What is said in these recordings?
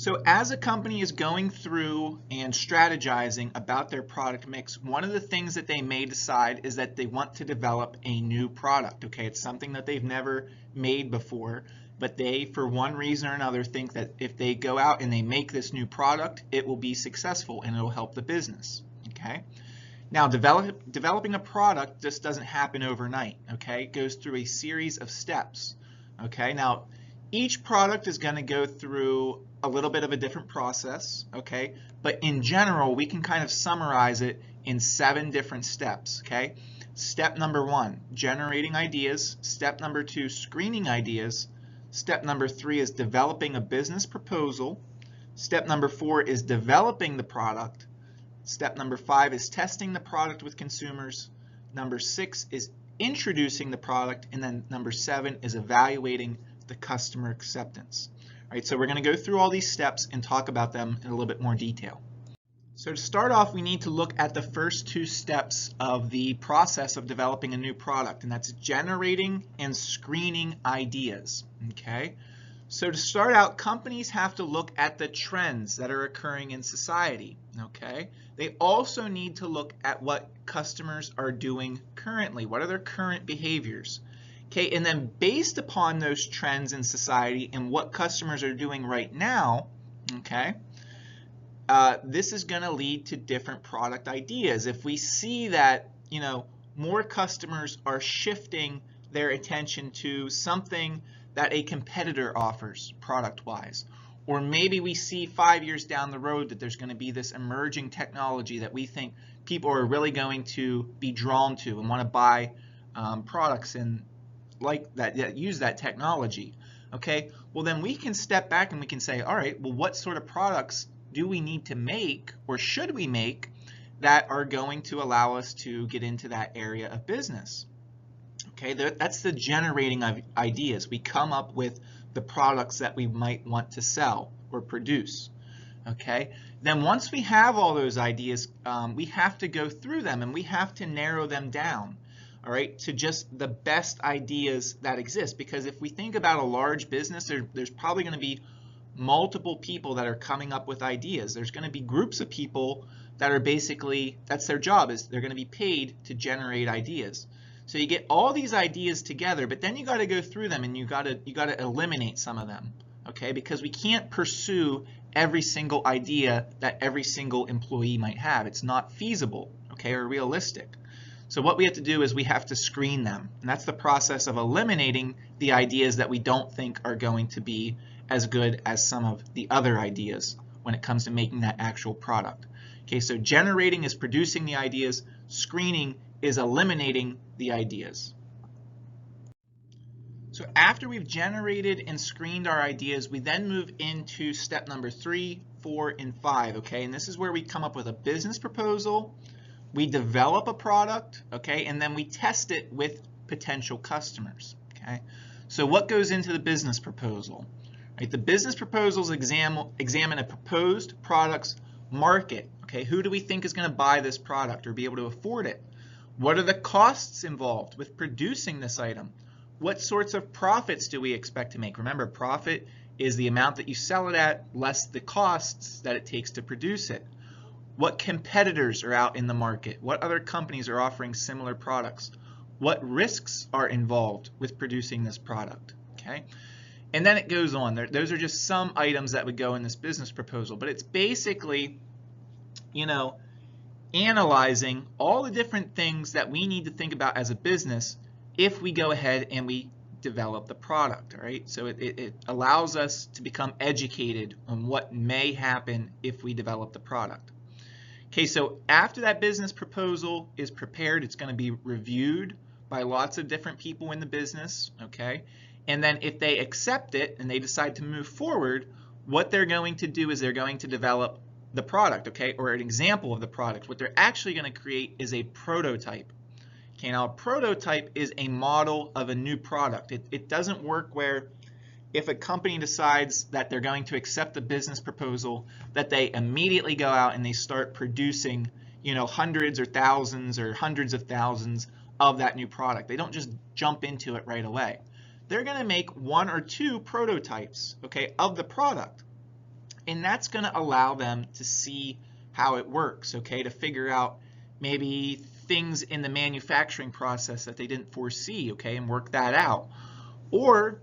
So as a company is going through and strategizing about their product mix, one of the things that they may decide is that they want to develop a new product. Okay, it's something that they've never made before, but they, for one reason or another, think that if they go out and they make this new product, it will be successful and it will help the business. Okay. Now, developing a product just doesn't happen overnight. Okay, it goes through a series of steps. Okay, now each product is going to go through a little bit of a different process. Okay, but in general, we can kind of summarize it in 7 different steps. Okay, step number 1, generating ideas. Step number 2, screening ideas. Step number 3 is developing a business proposal. Step number 4 is developing the product. Step number 5 is testing the product with consumers. Number 6 is introducing the product. And then number 7 is evaluating the customer acceptance. All right, so we're going to go through all these steps and talk about them in a little bit more detail. So to start off, we need to look at the first 2 steps of the process of developing a new product, and that's generating and screening ideas. Okay. So to start out, companies have to look at the trends that are occurring in society. Okay. They also need to look at what customers are doing currently. What are their current behaviors? Okay, and then based upon those trends in society and what customers are doing right now, okay, this is going to lead to different product ideas. If we see that, more customers are shifting their attention to something that a competitor offers product-wise, or maybe we see 5 years down the road that there's going to be this emerging technology that we think people are really going to be drawn to and want to buy products and like that use that technology. Okay, well then we can step back and we can say, all right, well, what sort of products do we need to make, or should we make, that are going to allow us to get into that area of business? Okay, that's the generating of ideas. We come up with the products that we might want to sell or produce. Okay, then once we have all those ideas, we have to go through them and we have to narrow them down, all right, to just the best ideas that exist. Because if we think about a large business, there's probably going to be multiple people that are coming up with ideas. There's going to be groups of people that are basically, that's their job, is they're going to be paid to generate ideas. So you get all these ideas together, but then you got to go through them and you got to eliminate some of them, okay? Because we can't pursue every single idea that every single employee might have. It's not feasible, okay, or realistic. So what we have to do is we have to screen them, and that's the process of eliminating the ideas that we don't think are going to be as good as some of the other ideas when it comes to making that actual product. Okay, so generating is producing the ideas, screening is eliminating the ideas. So after we've generated and screened our ideas, we then move into step number 3, 4, and 5, okay? And this is where we come up with a business proposal, we develop a product, okay, and then we test it with potential customers, okay? So what goes into the business proposal? Right, the business proposals examine a proposed product's market, okay? Who do we think is going to buy this product or be able to afford it? What are the costs involved with producing this item? What sorts of profits do we expect to make? Remember, profit is the amount that you sell it at less the costs that it takes to produce it. What competitors are out in the market? What other companies are offering similar products? What risks are involved with producing this product? Okay, and then it goes on. Those are just some items that would go in this business proposal, but it's basically, analyzing all the different things that we need to think about as a business if we go ahead and we develop the product, all right? So it allows us to become educated on what may happen if we develop the product. Okay, so after that business proposal is prepared, it's going to be reviewed by lots of different people in the business, okay? And then if they accept it and they decide to move forward, what they're going to do is they're going to develop the product, okay, or an example of the product. What they're actually going to create is a prototype. Okay, now a prototype is a model of a new product. It doesn't work where if a company decides that they're going to accept the business proposal, that they immediately go out and they start producing, hundreds or thousands or hundreds of thousands of that new product. They don't just jump into it right away. They're going to make 1 or 2 prototypes, okay, of the product. And that's going to allow them to see how it works, okay, to figure out maybe things in the manufacturing process that they didn't foresee, okay, and work that out. Or,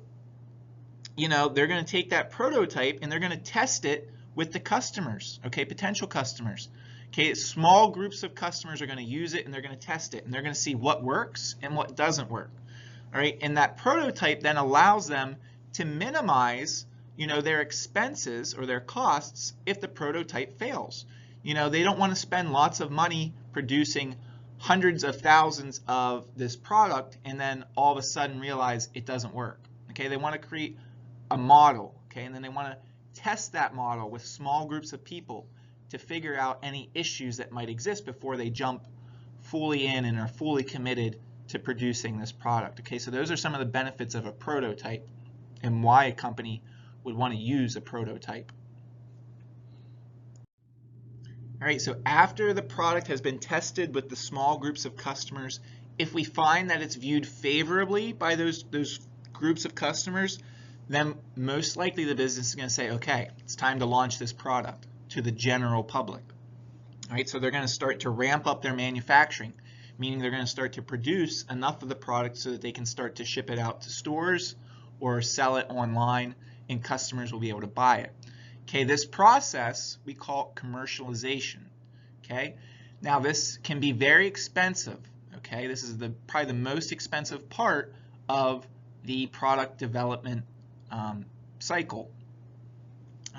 they're going to take that prototype and they're going to test it with the customers, okay, potential customers. Okay, small groups of customers are going to use it and they're going to test it and they're going to see what works and what doesn't work. All right, and that prototype then allows them to minimize, their expenses or their costs if the prototype fails. They don't want to spend lots of money producing hundreds of thousands of this product and then all of a sudden realize it doesn't work. Okay, they want to create a model, okay, and then they want to test that model with small groups of people to figure out any issues that might exist before they jump fully in and are fully committed to producing this product. Okay, so those are some of the benefits of a prototype and why a company would want to use a prototype. All right, so after the product has been tested with the small groups of customers, if we find that it's viewed favorably by those groups of customers, then most likely the business is going to say, okay, it's time to launch this product to the general public. All right, so they're going to start to ramp up their manufacturing, meaning they're going to start to produce enough of the product so that they can start to ship it out to stores or sell it online and customers will be able to buy it. Okay, this process we call commercialization. Okay, now this can be very expensive. Okay, this is probably the most expensive part of the product development cycle.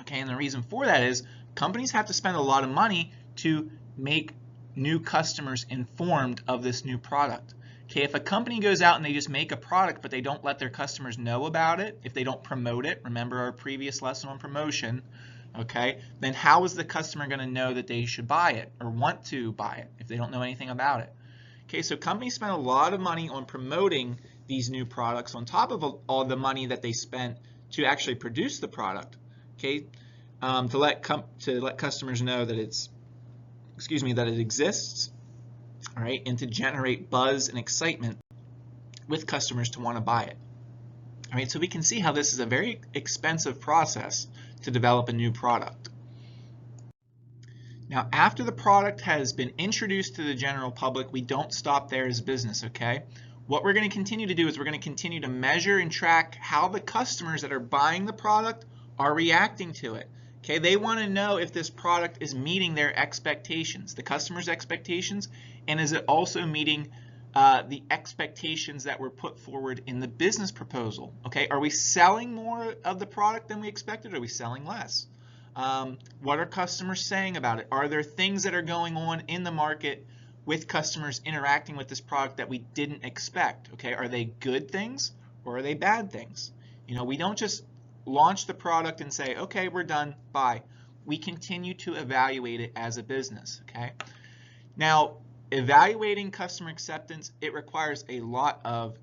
Okay, and the reason for that is companies have to spend a lot of money to make new customers informed of this new product. Okay, if a company goes out and they just make a product but they don't let their customers know about it, if they don't promote it, remember our previous lesson on promotion, okay, then how is the customer going to know that they should buy it or want to buy it if they don't know anything about it? Okay, so companies spend a lot of money on promoting these new products on top of all the money that they spent to actually produce the product, okay, to let customers know that that it exists, all right, and to generate buzz and excitement with customers to want to buy it. All right, so we can see how this is a very expensive process to develop a new product. Now, after the product has been introduced to the general public, we don't stop there as a business, okay? What we're going to continue to do is we're going to continue to measure and track how the customers that are buying the product are reacting to it. Okay, they want to know if this product is meeting their expectations, the customer's expectations, and is it also meeting the expectations that were put forward in the business proposal. Okay, are we selling more of the product than we expected? Or are we selling less? What are customers saying about it? Are there things that are going on in the market with customers interacting with this product that we didn't expect? Okay, are they good things or are they bad things? We don't just launch the product and say, okay, we're done, bye. We continue to evaluate it as a business, okay? Now, evaluating customer acceptance, it requires a lot of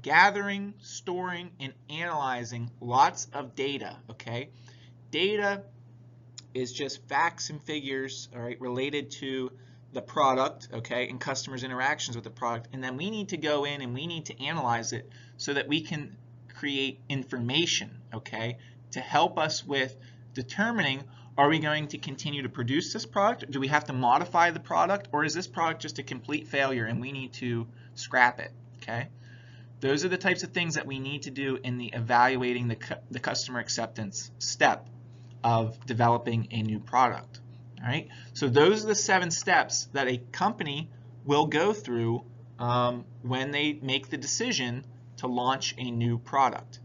gathering, storing, and analyzing lots of data, okay? Data is just facts and figures, all right, related to the product, okay, and customers' interactions with the product, and then we need to go in and we need to analyze it so that we can create information, okay, to help us with determining, are we going to continue to produce this product? Do we have to modify the product? Or is this product just a complete failure and we need to scrap it, okay? Those are the types of things that we need to do in the evaluating the customer acceptance step of developing a new product, all right? So those are the 7 steps that a company will go through when they make the decision to launch a new product.